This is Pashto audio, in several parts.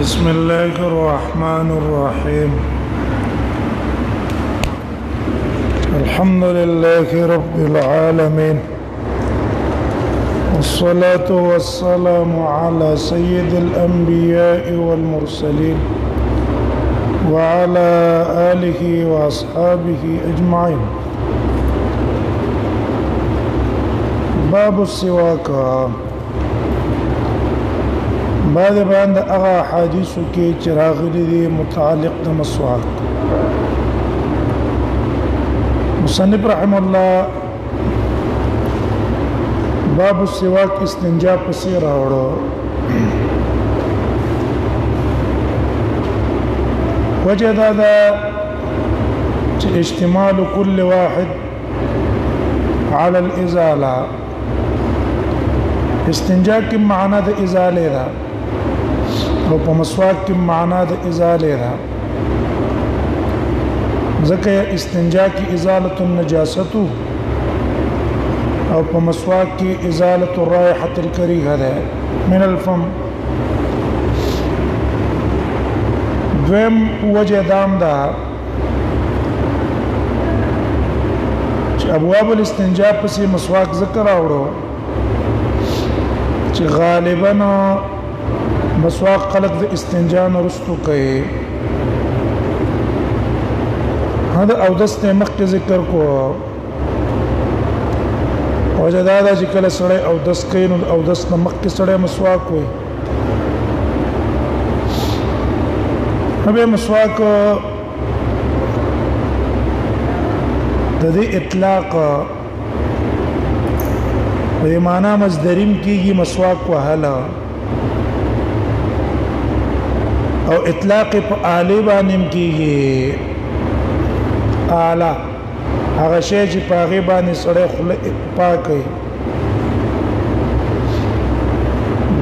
بسم الله الرحمن الرحيم الحمد لله رب العالمين والصلاة والسلام على سيد الأنبياء والمرسلين وعلى آله وأصحابه أجمعين. باب السواك بعد باندې هغه حدیثو کې چې راغلي دي متعلق د مسواک. مصنف رحم الله باب السواک استنجا پسې راوړو. وجه دا ده چې اشتمال كل واحد على الازاله. استنجا کې معنا د ازاله ده او په مسواک کې معنا د ازاله ده. ځکه استنجا کې ازاله النجاسه او په مسواک کې ازاله الرائحه الكريهه ده من الفم. دویم وجه دام ده چې ابواب الاستنجا پسې مسواک ذکر راوړو چې غالبا مسواک خلق د استنجا نه رستو کوي. هدا او دسته مخکې ذکر کو وجدادا چې کله سړی او دس کوي نو او دس نه مخکې سړی مسواک کوي. هغه مسواک د دې اطلاق په معنا مصدریم کېږي مسواک وهله او اطلاق په آلی باندې کېږي. اعلی هغه شی چې په هغه باندې سړی خله پاکي.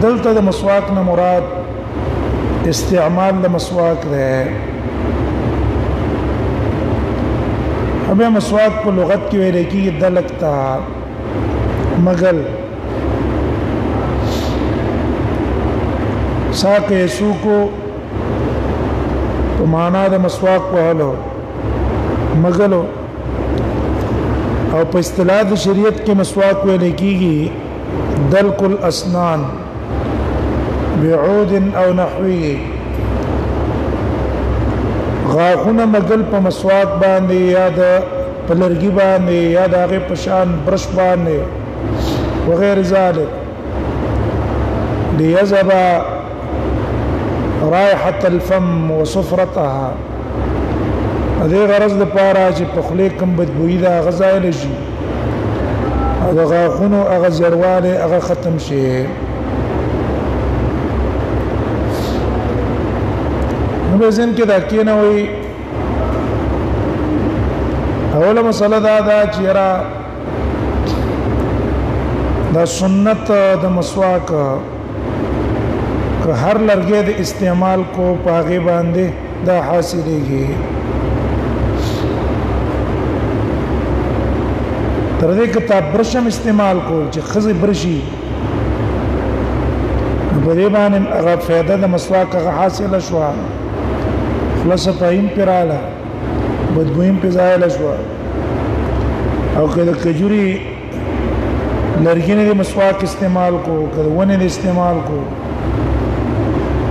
دلته د مسواک نه مراد استعمال د مسواک ده. هغه مسواک په لغت کې ویل کېږي دلکتا مغل ساکه سوکو په معنا د مسواک وهلو مغلو او په اصطلاح د شریعت کې مسواک ویل کېږي دلق الاسنان بعود او نحوه. غاښونه مغل په مسواک باندې یا د پلرګي باندې یا د هغه په شان برش باندې وغير ذلك ليذهب رائحة الفم وصفرتها. هذه غرض لپاره چې په خله کوم بدبوئی دا غزایل شي هغه غاښونو هغه زرواله هغه ختم شي. نو ځین کې دا کینه وي اوله مسله دا چې را دا سنت د مسواک که هر لرګي د استعمال کو پاغه باندې دا حاصلېږي. تر دې کتاب برشم استعمال کو چې خزي برشي په دې باندې هغه فائدہ د مسواک هغه حاصله شو. خلاص پایم پراله بدبویم په ځای شو او کله کجوري لرګینه د مسواک استعمال کو کله ونه د استعمال کو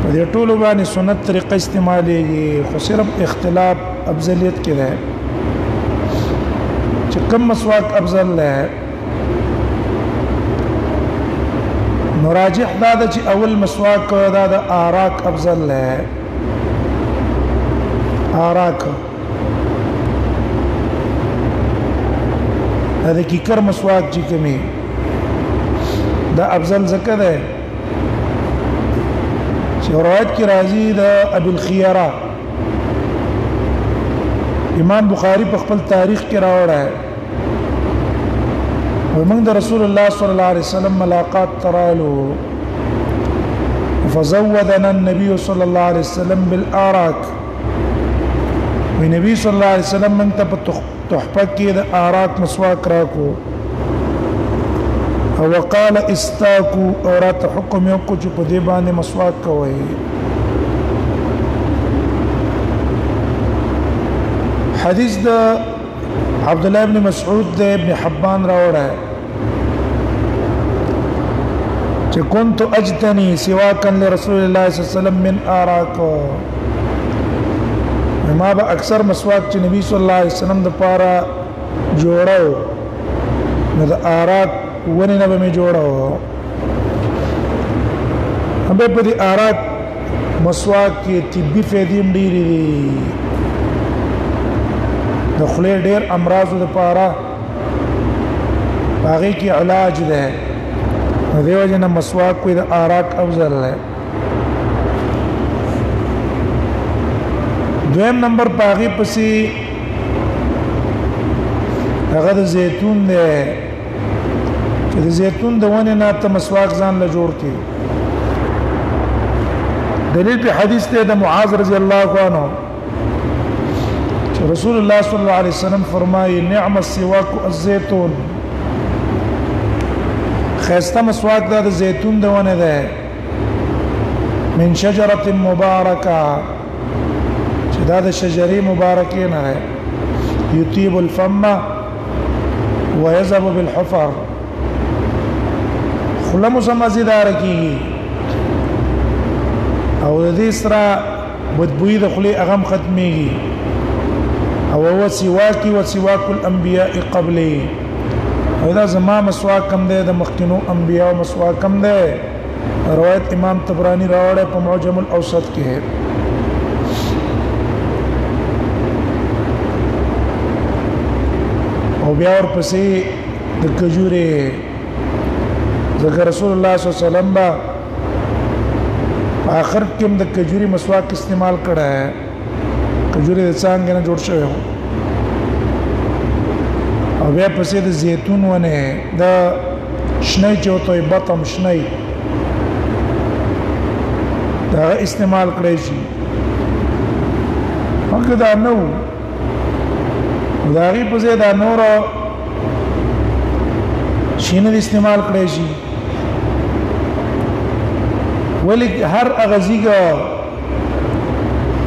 په دې ټولو باندې سنت طریقه استعمالېږي. خو صرف اختلاف افضلیت کې ده چې کوم مسواک افضل ده. مراجح دا ده چې اول مسواک دا د آراک افضل ده. آراک دا کیکر مسواک چې کومي دا افضل ذکر ده چې روایت کې راځي د ابي الخيره امام بخاری په خپل تاریخ کې راوړی ومن د رسول الله صلی الله علیه وسلم ملاقات ترالو فزودنا النبي صلى الله عليه وسلم بالاراك. ونبي صلی الله علیه وسلم من ته تحفه کې د آراک مسواک راکو او وقال استاکو او رات حکم یو کو چې په دې باندې مسواک کوي حدیث د عبد الله ابن مسعود د ابن حبان راوړه چې كنت اجتني سواكا لرسول الله صلی الله علیه وسلم من آراك ما به اکثر مسواک چې نبی صلی الله علیه وسلم د پاره جوړاو نو د آراک ونی نه به می جوړاو هم په دې آراک مسواک کې طبي فائدې ډېرې دي د خولې ډېر امراضو د پاره هغه کې علاج ده دیو جن مسواک کوئی د آراک افضل ہے دویم نمبر پاغي پسې هغه د زیتون دی چې د زیتون د ونه نه ته مسواک ځان له جوړ کی دلیل په حدیث ته د معاذ رضی الله عنه چې رسول الله صلی الله علیه وسلم فرمایي نعم السواک الزيتون خیسته مسواک دا د زیتون د ونه ده من شجره مبارکه چې دا د شجرې مبارکې نه ده یطيب الفم ويذهب بالحفر خلم سمزیدار کی او د دې سره بدبوی د خلی اغم ختميږي او هو سواکی و سواک الانبیاء قبلی دا زما مسواک کم ده د مخکینو انبیاء او مسواک کم ده روایت امام طبرانی راوړه په معجم الاوسط کې او بیا ورپسې د کجوري ذکر رسول الله صلی الله علیه وسلم با اخر کې د کجوري مسواک استعمال کړه ہے کجوري د څنګه نه جوړ شوی او بیا پسې د زیتون ونه د شنه چوتوي بطم شنه دا استعمال کړی شي هغه دا نو دا غي پسې دا نور شینه استعمال کړی شي ولی هر اغزیګه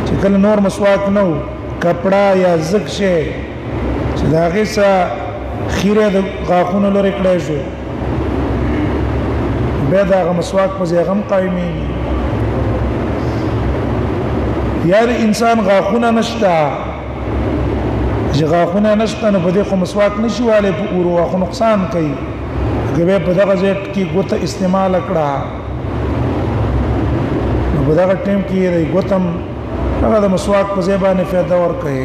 چې کله نور مسواک نو کپڑا یا زک شي چې دا غي سره خیره د غاخونو لري کړی شو به دا مسواک په ځای غم قائمي یار انسان غاخونه نشتا چې غاخونه نشته نو په دې خو مسواک نشي والے په اورو واخو نقصان کوي که په دغه ځای کې ګوته استعمال کړه نو په دغه ټیم کې د ګوتم هغه د مسواک په ځای باندې فائدہ ورکړي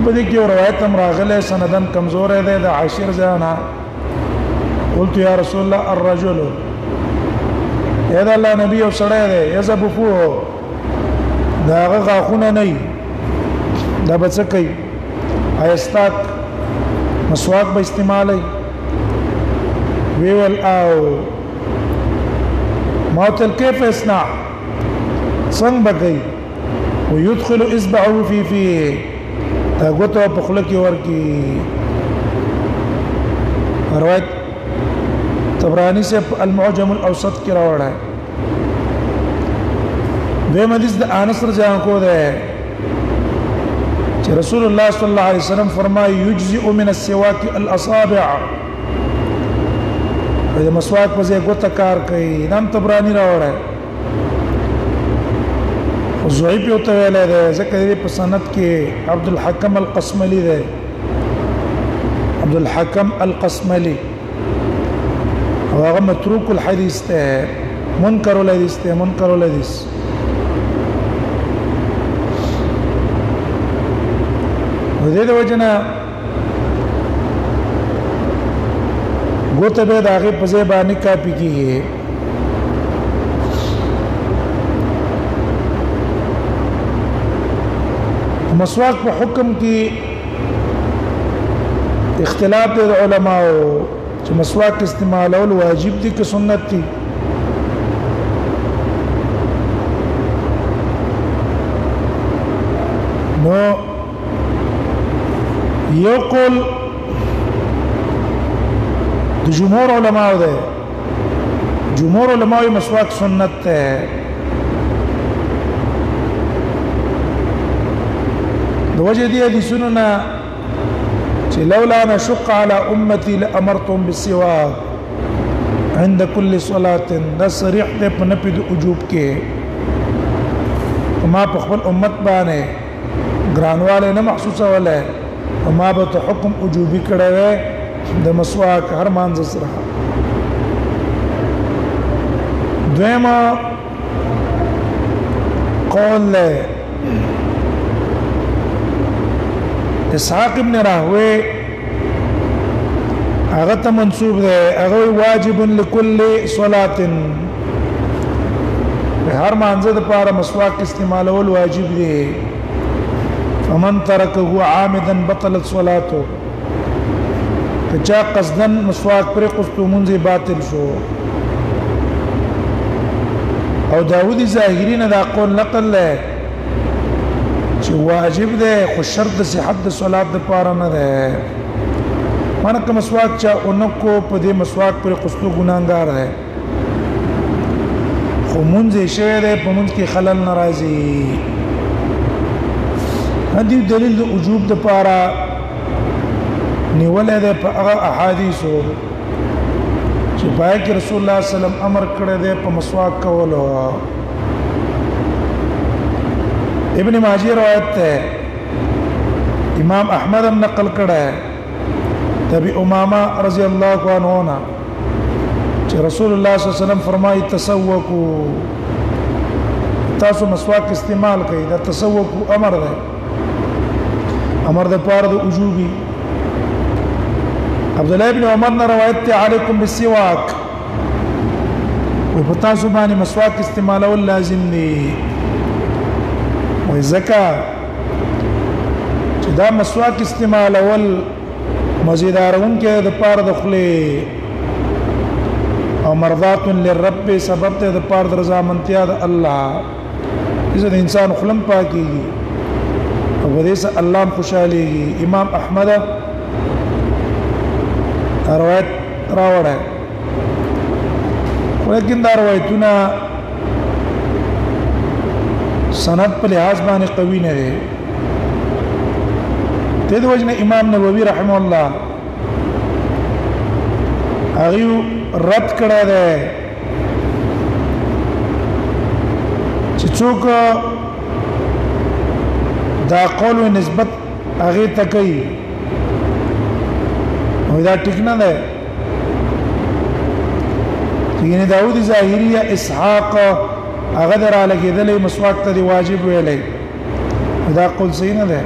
په دې کې روایت هم راغله سندن کمزور دی د عاشر ځانا قلت یا رسول الله الرجل اذا الله نبی او سړی دی یذب فو دا غاخونه نه دا بچ کوي ایستاک مسواک به استعمالي ویول او موتل كيف يصنع څنګه بګي ويدخل اصبعه في فيه دا غوتو په خله کې ورکی روایت طبرانی سے المعجم الاوسط کې راوړل به حدیث د انس رضی الله عنه ده چې رسول الله صلی الله علیه وسلم فرمایي یجزئ من السواک الاصابع د مسواک په ځای ګوته کار کوي نام طبرانی راوړل ضعیف یو ته ویل دی ځکه دې په سند کې عبد الحکم القسملی دی عبد الحکم القسملی او هغه متروک الحديث ته منکر الحديث ته منکر الحديث دې د وجنه ګوته به داغه په ځای باندې کاپی کیږي مسواک په حکم کې اختلاف د علماء چې مسواک استعمالول واجب دي که سنت دي نو یو قول د جمهور علماء ده جمهور علماء مسواک سنت ده د وجه دي حدیثونو نه چې لولا نشق على امتي لامرتهم بالسواك عند كل صلاه دا صریح ته په نفي د وجوب کې ما په خپل امت باندې ګرانواله نه محسوسه ولا ما به ته حکم وجوبي کړه د مسواک هر مانځ سره دویمه قول له اسحاق ابن راهوی هغه ته منسوب ده هغه واجب لكل صلاه هر مانځه د پاره مسواک استعمالول واجب دي فمن تركه عامدا بطلت صلاته کچا قصدن مسواک پر قصتو منځي باطل شو او داودی ظاهری نه دا قول نقل له چې واجب ده خو شرط د صحت د صلات د پاره نه ده مانه کوم مسواک چا اونکو په دې مسواک پر قصتو ګناګار ده خو مونږ شوه ده په مونږ کې خلل ناراضي هدي دلیل د وجوب د پاره نیولې ده په هغه احادیثو چې پای کې رسول الله صلی الله علیه وسلم امر کړی دی په مسواک کولو ابن ماجه روایت ده امام احمد هم نقل کړه تبي امامه رضی الله عنه نه چې رسول الله صلی الله علیه وسلم فرمایي تسوقوا تاسو مسواک استعمال کړئ دا تسوقوا امر ده امر ده پاره د وجوبي عبد الله ابن عمر نے روایت ته علیکم بالسواک و پتا سو باندې مسواک استعمالول لازم دي و زکا چې دا مسواک استعمالول مزیدارون کې د پاره د خله او مرضات للرب سبب ته د پاره د رضا منتیا د الله اذا انسان خلم پاکيږي او دې سره الله خوشاليږي امام احمد روایت راوړه ولیکن دا روایتونه سند په لحاظ باندې قوي نه دي ته د وجنه امام نووي رحم الله هغه رد کړه ده چې څوک دا قول نسبت هغه ته کوي دا ټیک نه ده یعنی داوود ظاهری یا اسحاق هغه دراله کېدلې مسواک ته دی واجب ویلې دا قول صحیح نه ده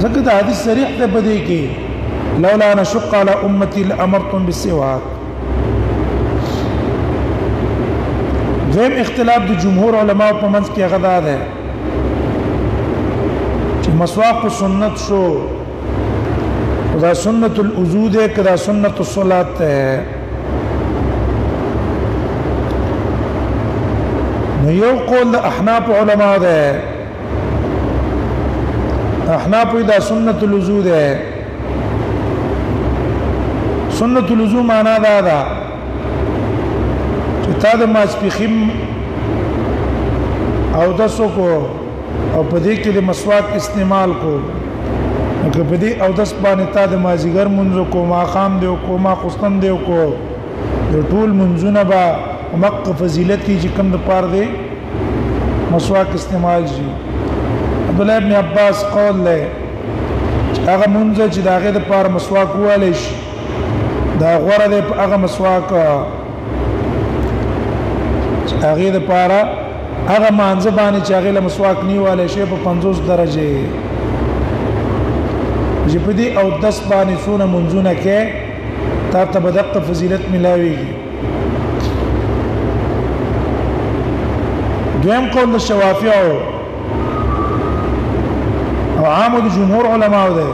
ځکه دا حدیث صریح ده په دې کې لولا نشق على امتي لامرتم بالسواك دویم اختلاف د جمهور علما په منځ کې هغه ده چې مسواک سنت شو دا سنت الوضو ہے کہ دا سنت الصلاۃ ہے نو یو قول احناف علماء ده احناف دا سنت الوضو ہے سنت الوضو معنا دا چې تا د ماسپخیم او دسو کو او په دې کې د مسواک استعمال کو که په دې او داس باندې تا د مازیګر منځ کو ما خام دی کو ما خستن دی کو د ټول منځونه با مق فضیلت کی چې کوم د پار دی مسواک استعمال شي عبد الله ابن عباس قول له هغه منځ چې داغه د پار مسواک والی شي دا غوړه د هغه مسواک هغه د پار هغه مانځ باندې چې هغه له مسواک نیواله شي په 50 درجه چې په دې او 10 باندې سونه منځونه کې تا ته بدق فضیلت ملاويږي دویم قول الشوافعي او عام جمهور علماء ده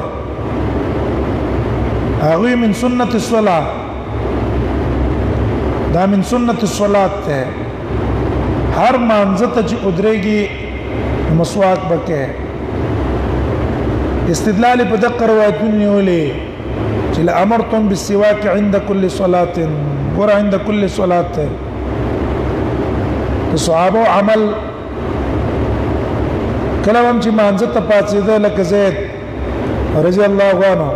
هغه من سنت الصلاه دا من سنت الصلاه ته هر مانځه ته چې ادرېږي مسواک بکې استدلال په دقه روایتونه نیولې چې امرتم بالسواك عند كل صلاه ور عند كل صلاه الصحابه عمل کله هم چې مانځه ته پاتېده لکه زید رضی الله عنه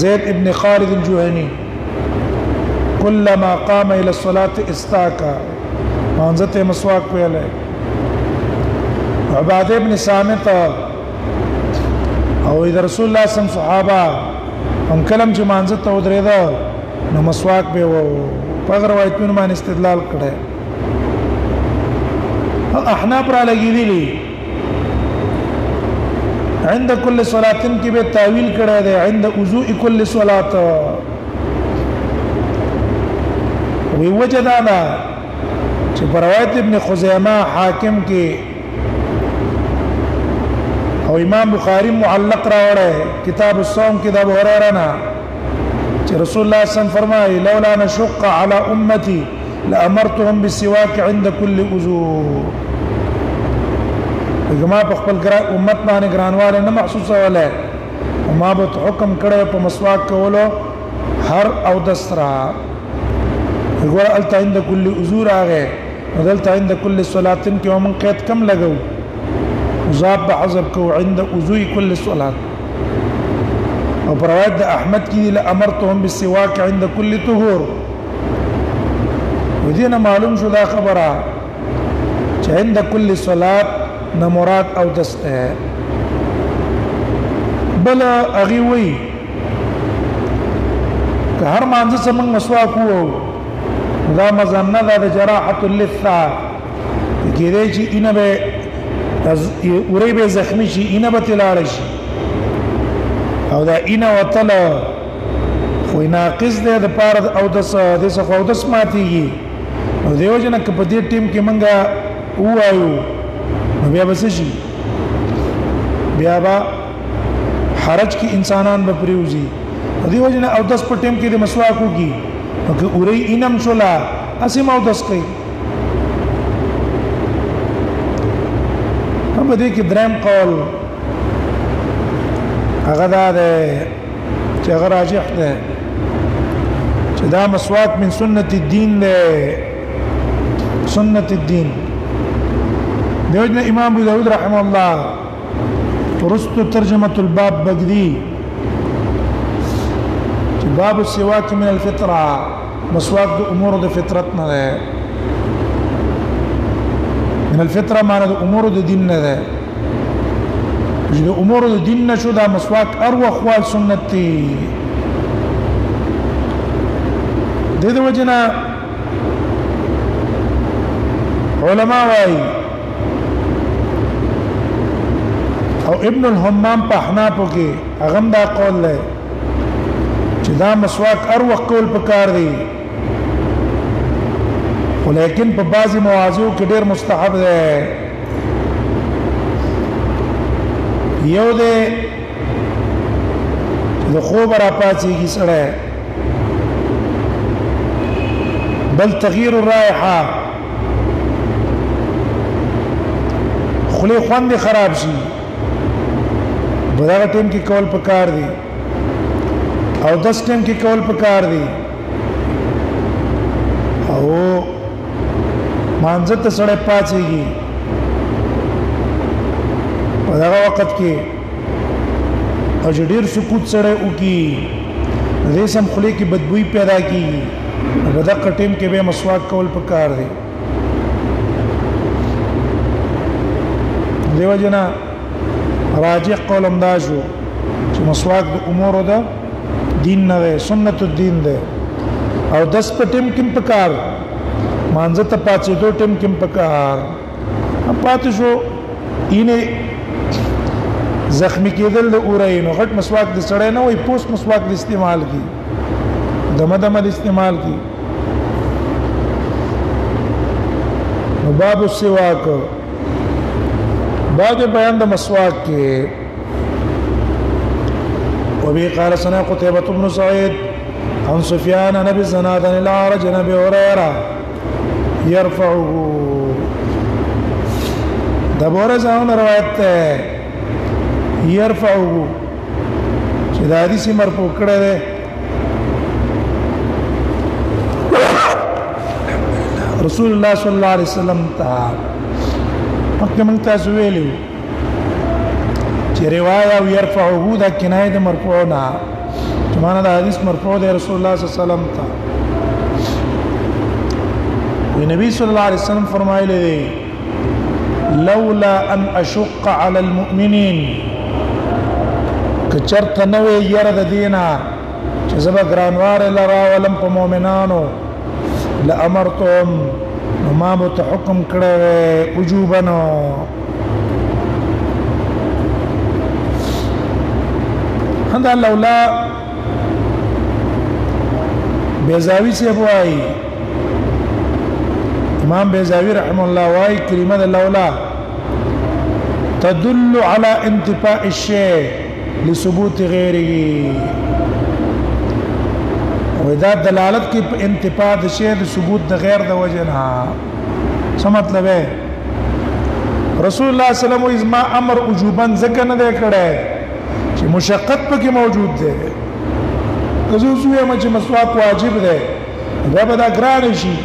زید ابن خالد الجهني كلما قام الى الصلاه استاكا مانځه ته مسواک ویلې عباده ابن صامت او اذا رسول الله صلی الله علیه وسلم صحابه هم کلم چې مانځه ته ودرېدا نو مسواک به و په روایتونو باندې استدلال کړي احناف را لګېدلي عند كل صلاه کې به تعویل کړی دی عند وضوء كل صلاه وی وجدانا چې په روایت ابن خزیمه حاکم کې او امام بخاری معلق راوړی کتاب الصوم کې د ابو هريره نه چې رسول الله صلی الله علیه وسلم فرمایي لولا نشق على امتي لامرتهم بالسواك عند كل وضوء جما په خپل امت باندې ګرانواله نه محسوسه ولا ما به حکم کړی په مسواک کولو هر او دسرا وګور الته عند كل وضوء راغی دلته عند كل صلاه کې ومن قید کم لګو مضاف بحذف کو عند وضوء كل صلاه او پر روایت د احمد کې لامرتهم بالسواك عند كل طهور ودينا معلوم شو دا خبره چې عند كل صلاه نه مراد او دسته بل اغي وي که هر مانځ سمون مسواک وو دا مزنه دا جراحه اللثه کېدای چې اینه به اورې به زخمی شي اینه به تلاړ شي او دا اینه وتله خو ناقص دی د پاره او د څه خو د سماتيږي او دیو جن ک په دې ټیم کې منګه وایو نو بیا بس شي بیا با حرج کې انسانان به پریوزي دیو جن او د په ټیم کې د مسواک وږي او که اورې اینم شولا اسیم او د سکي هم دې کې درم قول هغه دا ده چې هغه راجح ده چې دا مسواک من سنت الدین ده سنت الدین دیوجنا امام ابو داود رحمه الله ورست ترجمه الباب بغدی چې باب السواک من الفطره مسواک د امور د فطرت نه ده من الفطره معنی د امور د دین نه ده چې د امور د دین نه شو دا مسواک ارو خپل سنت دی د دې وجنه علماء وايي او ابن الحمام په احنافو کې هغه دا قول لري چې دا مسواک ارو کول پکار دی ولیکن په بعضی مواضیع کې ډېر مستحب دی یو دې د خوب را پاتېږي سره بل تغییر الرائحه خلی خوند خراب شي بداغه ټیم کې کول پکار دی او 10 ټیم کې کول پکار دی او مانځه ته سره پاتېږي په دغه وخت کې او ډېر سکوت سره وکي دې سم خلی کې بدبوئی پیدا کیږي په دغه ټیم کې به مسواک کول پکار دی دیو جنا راجح قول امداشو چې مسواک د امور ده دین نه سنت الدین ده او 10 په ټیم کې پکار مانځه ته پاتې دو ټیم کې پکار پاتې شو اینه زخمی کېدل د اورې نو غټ مسواک د سړی نه وي پوس مسواک د استعمال کی دمه دمه د استعمال کی نو باب السواک بعد بیان د مسواک کې وبه قال سنا قتيبة بن سعيد عن سفيان عن ابي الزناد عن الأعرج عن ابي هريرة يرفعه دبور زاون روایت ہے يرفعه چې دا حدیث مرفوع کړی دی رسول الله صلی الله علیه وسلم ته مخکې موږ تاسو ویلي چې روایه او يرفعه دا کنایه د مرفوع نه چې معنا د حدیث مرفوع دی رسول الله صلی الله علیه وسلم ته وی نبی صلی الله علیه وسلم فرمایلی دی لولا ان اشق على المؤمنين کچرت نوې ير د دینا چې زبا ګرانوار لرا ولم په مؤمنانو لامرتم ما به حکم کړه وجوبا هدا لولا بیزاوی سے بوای امام بیزاوی رحم الله وای کلمه لولا تدل على انتفاء الشيء لثبوت غيره ودا دلالت کی انتفاء د شی د ثبوت د غیر د وجه نه څه مطلب ہے رسول الله صلی الله علیه وسلم ازما امر وجوبا ځکه نه دی کړی چې مشقت پکې موجود دی کزو سوې چې مسواک واجب دی دا به دا ګران شي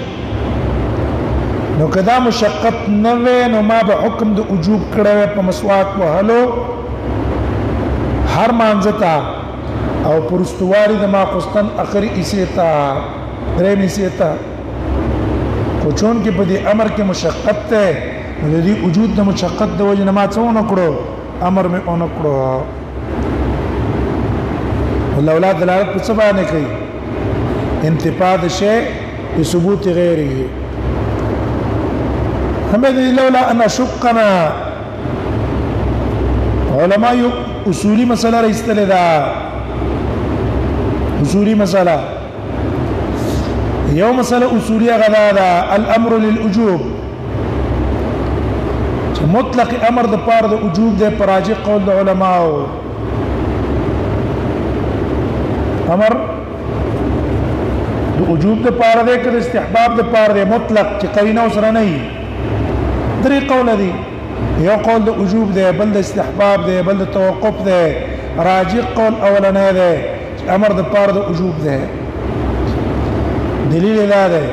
نو کدا مشقت نه وي نو ما به حکم د وجوب کړی په مسواک وهلو هر مانځتا او پرستواری د ماخستن اخري ایسیتا درې میسیتا کو چون کې په دې امر کې مشقت ته د دې وجود د مشقت د وجه نه ما څو نه کړو امر مې اون کړو ولولا دلالت په څه باندې کوي انتفاع د شی بثبوت غیره همدې لولا ان شقنا علماء اصولي مسله راستل دا اصولي مسألة يوم مسألة أصولية غدا الأمر للوجوب مطلق أمر ده بار ده وجوب ده براجع قول ده علماء أمر ده وجوب ده بار ده كده استحباب ده بار ده مطلق قرينه وسره نه دري قول دي يو قول ده وجوب ده بل ده استحباب ده بل ده توقف ده راجع قول أولنا ده امر د پاره د وجوب ده دلیل لا ده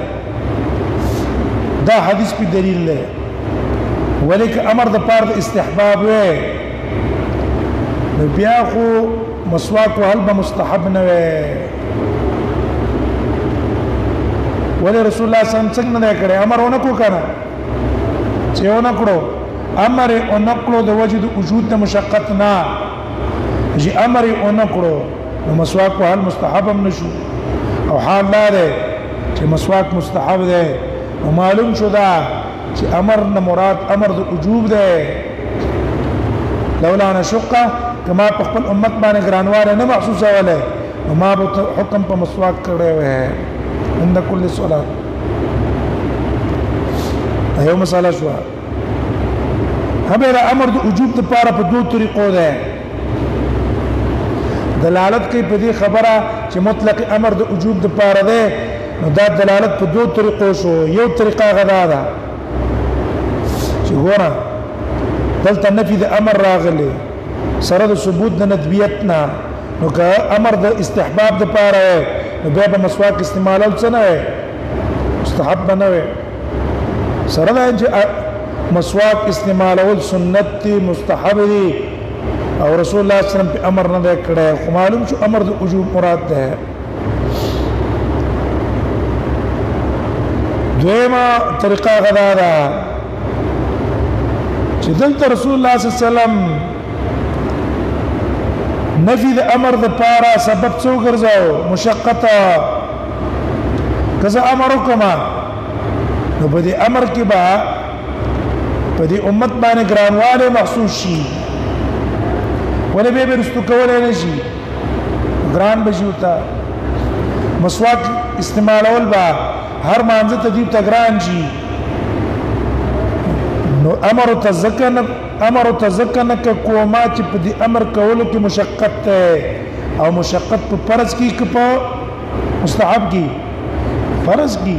دا حدیث په دلیل ده ولیک امر د پاره د استحباب وي بیا خو مسواک وهل به مستحب نه وي ولی رسول الله صلی الله علیه وسلم څنګه نه کړي امر ونکو کنه چې ونکړو امر ونکړو د وجود وجود د مشقت نه چې امر ونکړو نو مسواک وهل مستحب هم نشو او حال لا ده چې مسواک مستحب ده او معلوم شو دا چې امر نه مراد امر د وجوب ده لولا نشقه کما په خپل امت باندې ګرانواره نه محسوسه وله نو ما به حکم په مسواک کړی وې عند كل صلاه ایو مساله شو هغه امر د وجوب لپاره په دوه طریقو ده دلالت کوي په دې خبره چې مطلق امر د وجوب د پاره ده نو دا دلالت په دوه طریقو شو یو طریقه غدا ده چې ګوره دلته نفي د امر راغلی سره د ثبوت د ندبیت نه نو که امر د استحباب د پاره نو بیا به مسواک استعمالول څه نه مستحب نه وي سره دا چې مسواک استعمالول سنت دي مستحب دي او رسول الله صلی الله علیه وسلم په امر نه کړه خو معلوم شو امر د وجوب مراد ده دویمه طریقه غدا ده چې دلته رسول الله صلی الله علیه وسلم نفي د امر د پاره سبب څو ګرځاو مشقت کزه امر وکما نو په دې امر کې با په دې امت باندې ګرانواله محسوس شي ولا به برستو کولای نشي ګران بشوتا مسواک استعمالول با هر مانزه ته دی تګران شي نو امر تزکن کوما چې په دې امر کولو کې مشقت ده او مشقت په فرض کې په مستحب کې فرض کې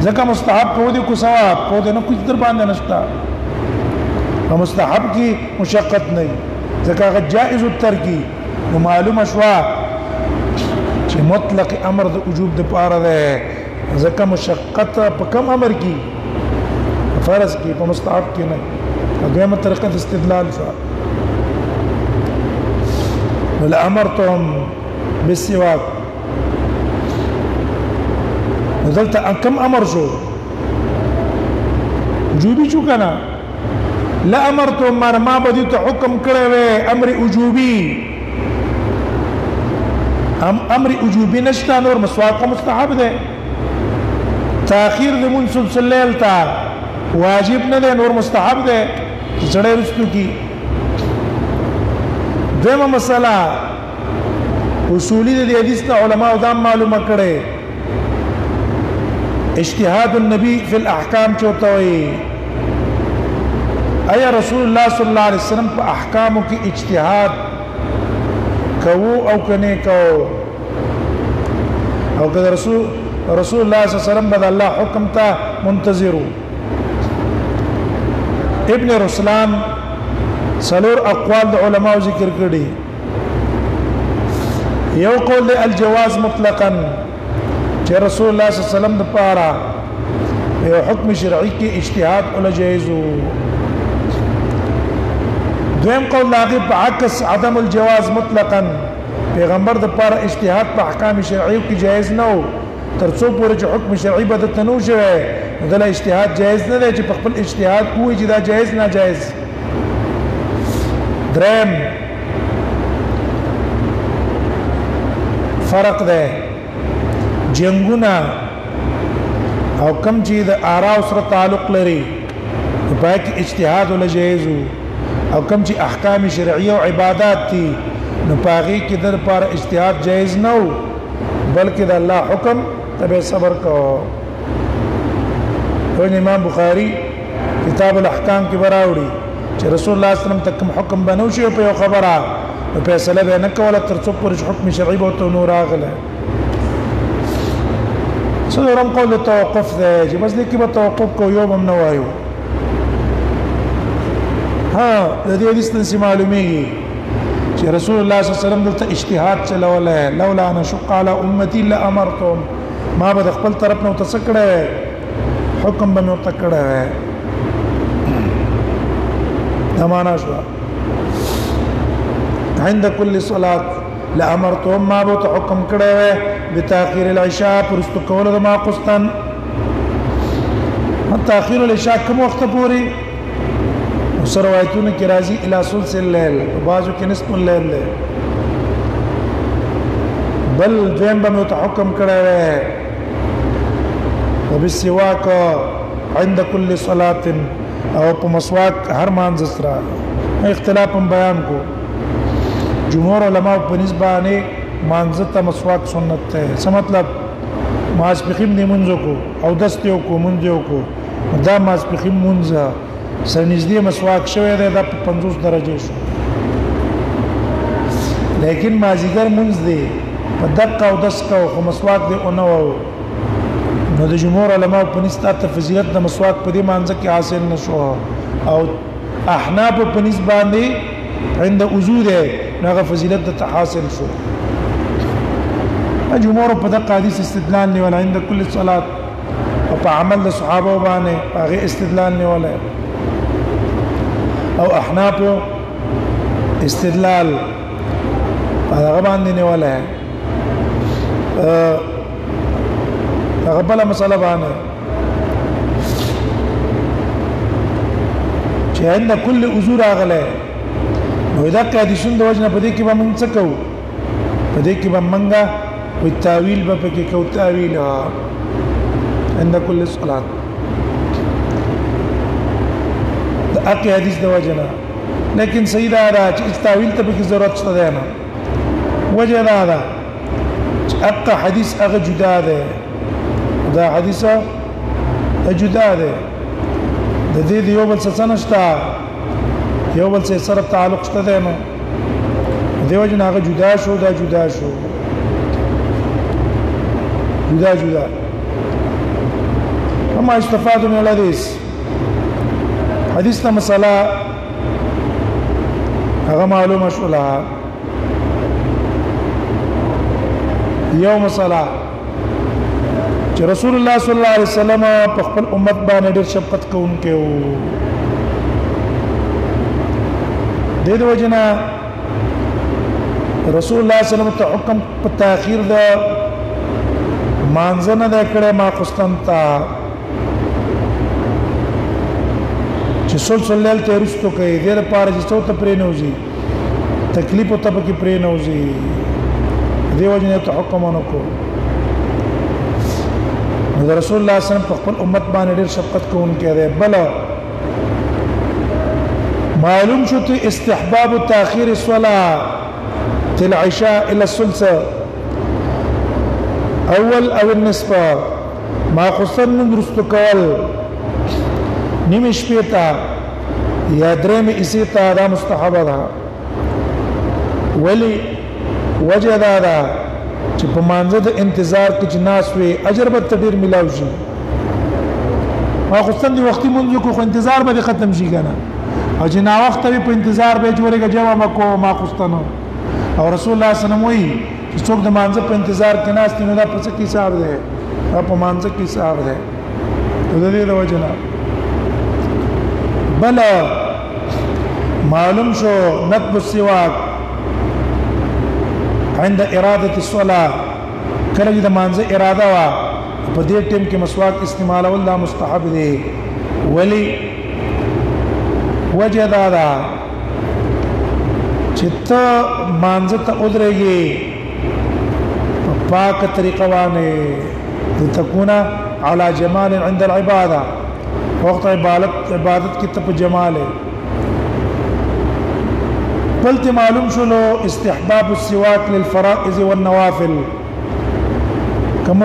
ځکه مستحب په دې کو ثواب په دې نه کوم در باندې نشتا او مستحب کې مشقت نه ځکه جائز الترکی نو معلومه شوا چې مطلق امر د وجوب د پاره ده ځکه مشقت په کم امر کې فرض کې په مستحب کې نه دویمه طریقه د استدلال شو لامرتهم بالسواك دلته کم امر شو وجوبي شو کنه لامرتهم ما بدي ته حکم کړی وې امر وجوبي امر وجوبي نشته نور مسواک مستحب ده تاخير د منسلسل الليل تا واجب نه ده نور مستحب ده چړې رستو کی دغه مسله اصولي د حدیث علماء دا معلومه کړي اجتهاد النبي في الاحکام چوتوي ایا رسول الله صلی الله علیه وسلم په احکامو کې اجتهاد کوو او کنه کوو او که رسول الله صلی الله علیه وسلم بد الله حکم ته منتظرو ابن رسلان سلور اقوال د علماء ذکر کړي یو قول الجواز مطلقا چې رسول الله صلی الله علیه وسلم د پاره یو حکم شرعي کې اجتهاد ولا جایز دویم قول لاغي په عکس عدم الجواز مطلقا پیغمبر د پاره اجتهاد په احکام شرعي کې جایز نه و ترڅو پورې چې حکم شرعي به د تنو شوی دله اجتهاد جایز نه دی چې په خپل اجتهاد کوی چې دا جایز نه جایز درم فرق ده جنگونه او کم چې د آراء سره تعلق لري په کې اجتهاد ولا جایز او کم چې احکام شرعیه او عبادت دي نو پاغي کې در پر اجتهاد جایز نه و بلکې د الله حکم تبع صبر کو امام بخاری کتاب الاحکام کې براوړي چې رسول الله صلی الله علیه وسلم تکم حکم بنو شي په یو خبره په فیصله به نه کوله تر څو پر حکم شرعي به ته نور راغله څلورم قول توقف ده چې بس دې کې به توقف کو یو هم نه وایو ها د دې حدیث نن معلومیږي چې رسول الله صلی الله علیه وسلم دلته اجتهاد چلوله لولا ان شق على امتي لامرتم ما به خپل طرف نو تسکړه حکم به نو تکړه دا معنا شو عند كل صلاه لامرتم ما به حکم کړه بتاخير العشاء پرستو کول د ما قستان تاخير العشاء کوم وخت پوری روایتونه کې راځي الى ثلث الليل بعضو کې نصف الليل له بل دیم به متحکم کړه وبالسواك عند كل صلاه او په مسواک هر مانځ سره اختلاف بیان کو جمهور علما په نسبانه مانځ ته مسواک سنت ده څه مطلب ماسپخیم نیمونځو کو او دستیو کو مونږو کو دا ماسپخیم مونځه سرنږدې مسواک شوی دی دا 50 درجه شو لیکن مازیګر مونږ دی په دقه او دسکه خو مسواک دی او نو نو د جمهور علماء په نسبت فضیلت د مسواک په دې مانځ کې حاصل نشو او احناف په نسبت باندې عند وجود هغه فضیلت د حاصل شو جمهور په دقه حدیث استدلال نه ولا عند كل صلاه او په عمل د صحابه باندې هغه استدلال نه ولا او احناف استدلال هغه باندې نه ولا هغه بل مسله باندې چې عند كل عذور اغله نو دا که دي شون د وجنه په دې کې به موږ څه کوو په دې کې به منګه او تعویل به پکې کوو تعویل عند كل صلاه اقي حدیث د وجنه لیکن صحیح دا چې تعویل ته به ضرورت شته نه وجه دا چې اقا حدیث هغه جدا ده دا حدیث جدا ده د دې یو بل څه نشته یو بل څه سره تعلق شته ده نو دیو جن هغه جدا شو دا جدا شو جدا اما استفاد من الحديث حدیث ته مسله هغه معلومه شوله یو مسله چې رسول الله صلی الله علیه وسلم په خپل امت باندې ډېر شفقت کوونکی وو دې وجنا رسول الله صلی الله علیه وسلم ته حکم په تاخير د مانځنه د کړه ما قستن تا چې سلسله لیل ته رښتو کوي دې لپاره چې څو ته پرې نه وځي تکلیف او تب کې پرې نه وځي دې وجنه ته حکم ونکو رسول الله صلی الله علیه وسلم په خپل امت باندې ډېر شفقت کوونکی دی بل معلوم شو ته استحباب تاخير الصلاه العشاء الى الثلث اول او النصف ما خصن من درست کول نیمه شپې ته یا درېمه ایسې ته دا مستحب ده ولی وجه دا ده چې په مانځه د انتظار کې چې ناس وي اجر به ډېر ملاو شي ما خصن دی وختي مونږ کو خو انتظار به ختم شي کنه او چې نا وخت په انتظار به جوړېږي جواب کو ما خصن او رسول الله صلی الله علیه وسلم وی چې څوک د مانځه په انتظار کې ناس نه دا په څه کې حساب ده په مانځه کې حساب ده د دې د وجنه بل معلوم شو نطب السواك عند اراده الصلاه کله چې د مانځه اراده وا په دې ټیم کې مسواک استعمال ول مستحب دی ولی وجه دا ده چې ته مانځه ته ودرېږي په پاکه طریقه باندې تكون على جمال عند العباده وقت عبادت کی ته په جمال بلت معلوم شلو استحباب السواك للفرائض والنوافل کم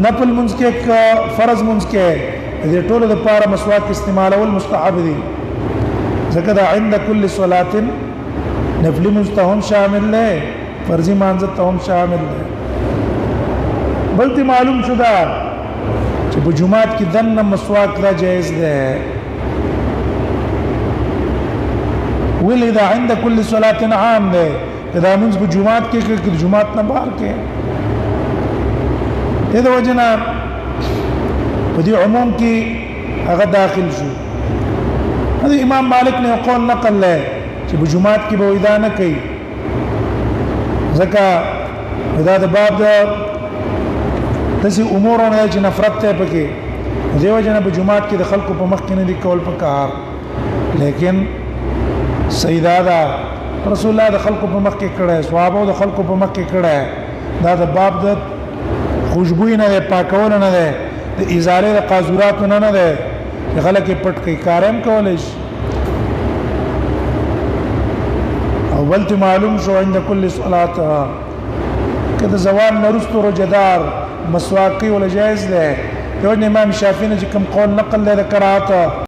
نفل منځ کې فرض منځ کې دې ټولو لپاره مسواک استعمال ول مستحب دي ځکه دا عند كل صلاه نفلی مستهم شامل ہے فرضی مانزت هم شامل ہے بلتی معلوم شدہ چې په جمعات کې دنه مسواک دا جائز ده ولی دا عند كل صلاه عام ده دا منځ په جمعات کې کې جمعات نه بار کې دغه وجنه په دې عموم کې هغه داخل شو هذا امام مالک نے قول نقل له چې په جمعات کې به وېدا نه کوي ځکه دا د باب د تاسو امورونه چې نفرت ته پکې دیو جن په جمعات کې د خلکو په مخ کې نه دي کول پکار لیکن سیدادا رسول الله د خلکو په مخ کې کړه صحابه د خلکو په مخ کې کړه دا د باب د خوشبو نه پاکول نه ده د ازاله د قاذورات نه نه ده چې خلک پټ کې کارم کولای شي او بلت معلوم شو عند كل صلاه کده زوال نرستو رجدار مسواقي ولا جائز له یو امام شافعي چې کوم قول نقل له کراهت